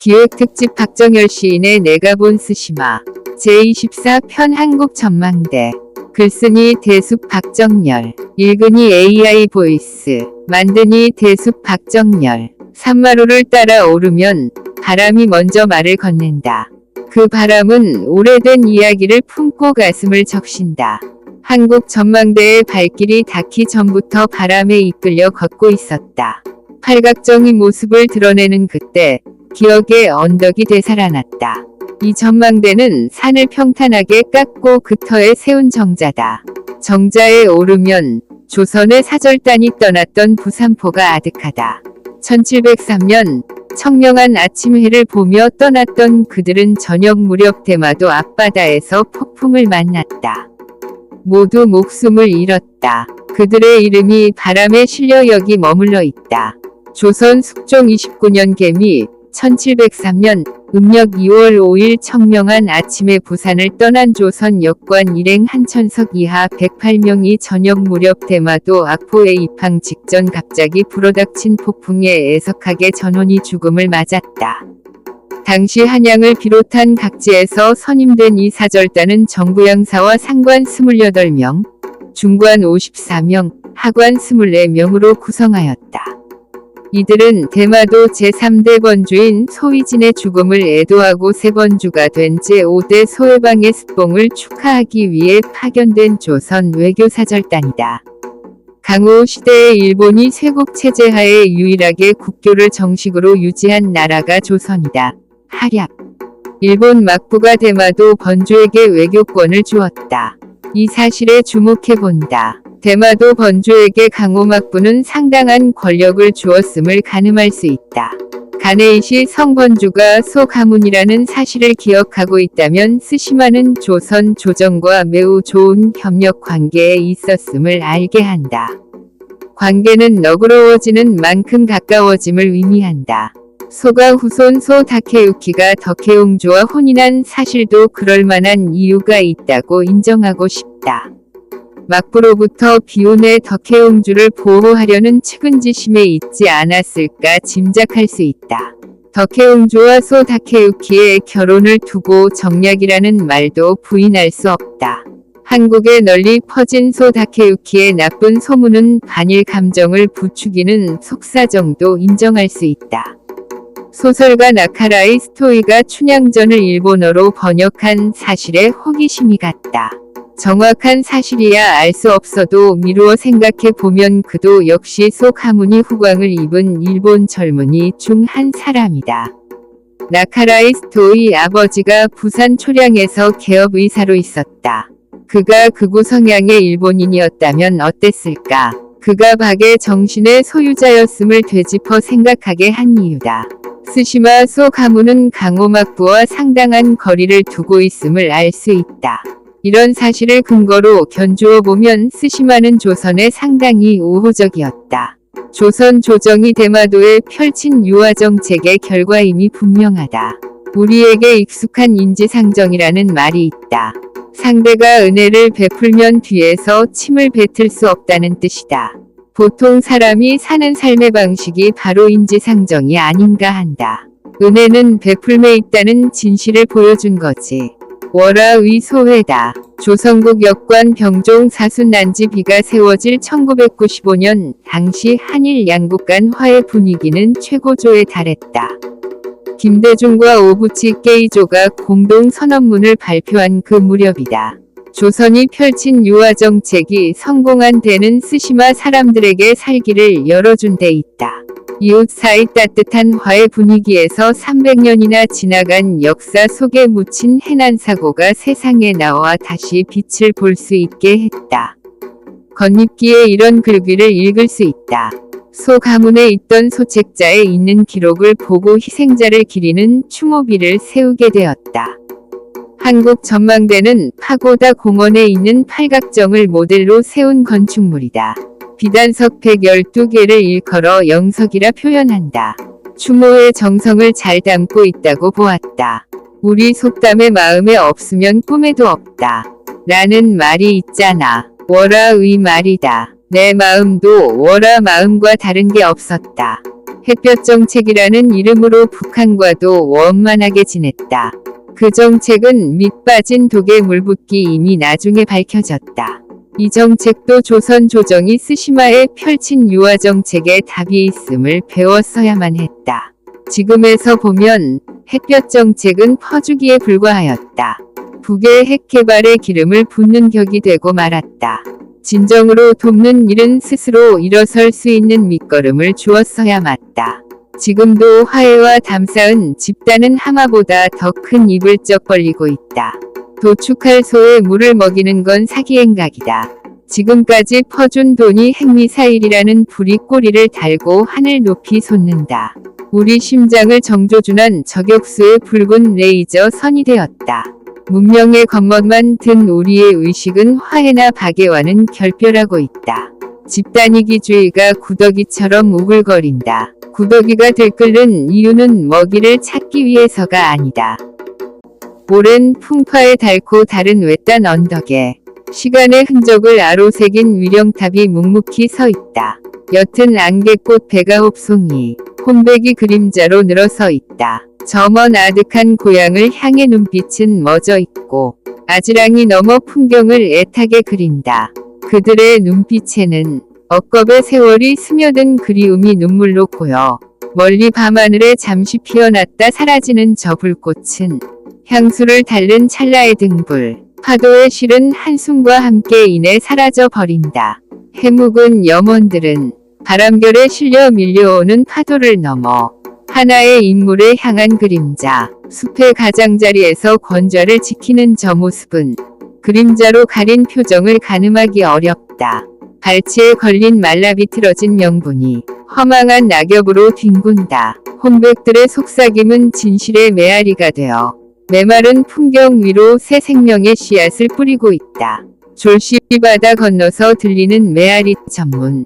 기획특집 박정열 시인의 내가 본 스시마 제24편 한국전망대. 글쓴이 대숙 박정열. 읽으니 AI 보이스. 만드니 대숙 박정열. 산마루를 따라 오르면 바람이 먼저 말을 건넨다. 그 바람은 오래된 이야기를 품고 가슴을 적신다. 한국 전망대의 발길이 닿기 전부터 바람에 이끌려 걷고 있었다. 팔각정이 모습을 드러내는 그때 기억의 언덕이 되살아났다. 이 전망대는 산을 평탄하게 깎고 그 터에 세운 정자다. 정자에 오르면 조선의 사절단이 떠났던 부산포가 아득하다. 1703년 청명한 아침 해를 보며 떠났던 그들은 저녁 무렵 대마도 앞바다에서 폭풍을 만났다. 모두 목숨을 잃었다. 그들의 이름이 바람에 실려 여기 머물러 있다. 조선 숙종 29년 개미 1703년 음력 2월 5일 청명한 아침에 부산을 떠난 조선 역관 일행 한천석 이하 108명이 저녁 무렵 대마도 악포에 입항 직전 갑자기 불어닥친 폭풍에 애석하게 전원이 죽음을 맞았다. 당시 한양을 비롯한 각지에서 선임된 이 사절단은 정부양사와 상관 28명, 중관 54명, 하관 24명으로 구성하였다. 이들은 대마도 제3대 번주인 소위진의 죽음을 애도하고 세번주가 된 제5대 소해방의 습봉을 축하하기 위해 파견된 조선 외교사절단이다. 강호 시대의 일본이 쇄국 체제하에 유일하게 국교를 정식으로 유지한 나라가 조선이다. 하략. 일본 막부가 대마도 번주에게 외교권을 주었다. 이 사실에 주목해본다. 대마도 번주에게 강호 막부는 상당한 권력을 주었음을 가늠할 수 있다. 가네이시 성번주가 소 가문이라는 사실을 기억하고 있다면 스시마는 조선 조정과 매우 좋은 협력 관계에 있었음을 알게 한다. 관계는 너그러워지는 만큼 가까워짐을 의미한다. 소가 후손 소 다케유키가 덕혜옹주와 혼인한 사실도 그럴 만한 이유가 있다고 인정하고 싶다. 막부로부터 비혼의 덕혜옹주를 보호하려는 측은지심에 있지 않았을까 짐작할 수 있다. 덕혜옹주와 소 다케유키의 결혼을 두고 정략이라는 말도 부인할 수 없다. 한국에 널리 퍼진 소 다케유키의 나쁜 소문은 반일 감정을 부추기는 속사정도 인정할 수 있다. 소설가 나카라이 스토이가 춘향전을 일본어로 번역한 사실에 호기심이 갔다. 정확한 사실이야 알 수 없어도 미루어 생각해보면 그도 역시 소 가문이 후광을 입은 일본 젊은이 중 한 사람이다. 나카라이 스토이 아버지가 부산 초량에서 개업의사로 있었다. 그가 극우 성향의 일본인이었다면 어땠을까? 그가 박의 정신의 소유자였음을 되짚어 생각하게 한 이유다. 스시마 소 가문은 강호 막부와 상당한 거리를 두고 있음을 알 수 있다. 이런 사실을 근거로 견주어 보면 스시마는 조선에 상당히 우호적이었다. 조선 조정이 대마도에 펼친 유화정책의 결과임이 분명하다. 우리에게 익숙한 인지상정이라는 말이 있다. 상대가 은혜를 베풀면 뒤에서 침을 뱉을 수 없다는 뜻이다. 보통 사람이 사는 삶의 방식이 바로 인지상정이 아닌가 한다. 은혜는 베풀매 있다는 진실을 보여준 거지. 월화의 소회다. 조선국 역관 병종 사순 난지비가 세워질 1995년 당시 한일 양국 간 화해 분위기는 최고조에 달했다. 김대중과 오부치 게이조가 공동 선언문을 발표한 그 무렵이다. 조선이 펼친 유화정책이 성공한 데는 스시마 사람들에게 살기를 열어준 데 있다. 이웃 사이 따뜻한 화해 분위기에서 300년이나 지나간 역사 속에 묻힌 해난사고가 세상에 나와 다시 빛을 볼 수 있게 했다. 건립기에 이런 글귀를 읽을 수 있다. 소 가문에 있던 소책자에 있는 기록을 보고 희생자를 기리는 추모비를 세우게 되었다. 한국 전망대는 파고다 공원에 있는 팔각정을 모델로 세운 건축물이다. 비단석 112개를 일컬어 영석이라 표현한다. 추모의 정성을 잘 담고 있다고 보았다. 우리 속담의 마음에 없으면 꿈에도 없다. 라는 말이 있잖아. 월화의 말이다. 내 마음도 월화 마음과 다른 게 없었다. 햇볕 정책이라는 이름으로 북한과도 원만하게 지냈다. 그 정책은 밑 빠진 독에 물 붓기 이미 나중에 밝혀졌다. 이 정책도 조선 조정이 스시마에 펼친 유화 정책에 답이 있음을 배웠어야만 했다. 지금에서 보면 햇볕 정책은 퍼주기에 불과하였다. 북의 핵 개발에 기름을 붓는 격이 되고 말았다. 진정으로 돕는 일은 스스로 일어설 수 있는 밑거름을 주었어야 맞다. 지금도 화해와 담쌓은 집단은 하마보다 더 큰 입을 쩍 벌리고 있다. 도축할 소에 물을 먹이는 건 사기행각이다. 지금까지 퍼준 돈이 핵미사일이라는 불이 꼬리를 달고 하늘 높이 솟는다. 우리 심장을 정조준한 저격수의 붉은 레이저 선이 되었다. 문명의 겉멋만 든 우리의 의식은 화해나 박애와는 결별하고 있다. 집단이기주의가 구더기처럼 우글거린다. 구더기가 들끓는 이유는 먹이를 찾기 위해서가 아니다. 오랜 풍파에 닳고 다른 외딴 언덕에 시간의 흔적을 아로새긴 위령탑이 묵묵히 서 있다. 옅은 안개꽃 배가홉송이 혼백이 그림자로 늘어서 있다. 저 먼 아득한 고향을 향해 눈빛은 멎어 있고 아지랑이 넘어 풍경을 애타게 그린다. 그들의 눈빛에는 억겁의 세월이 스며든 그리움이 눈물로 고여 멀리 밤하늘에 잠시 피어났다 사라지는 저 불꽃은 향수를 달른 찰나의 등불, 파도에 실은 한숨과 함께 인해 사라져 버린다. 해묵은 염원들은 바람결에 실려 밀려오는 파도를 넘어 하나의 인물에 향한 그림자, 숲의 가장자리에서 권좌를 지키는 저 모습은 그림자로 가린 표정을 가늠하기 어렵다. 발치에 걸린 말라비틀어진 명분이 허망한 낙엽으로 뒹군다. 혼백들의 속삭임은 진실의 메아리가 되어 메마른 풍경 위로 새 생명의 씨앗을 뿌리고 있다. 졸시 바다 건너서 들리는 메아리 전문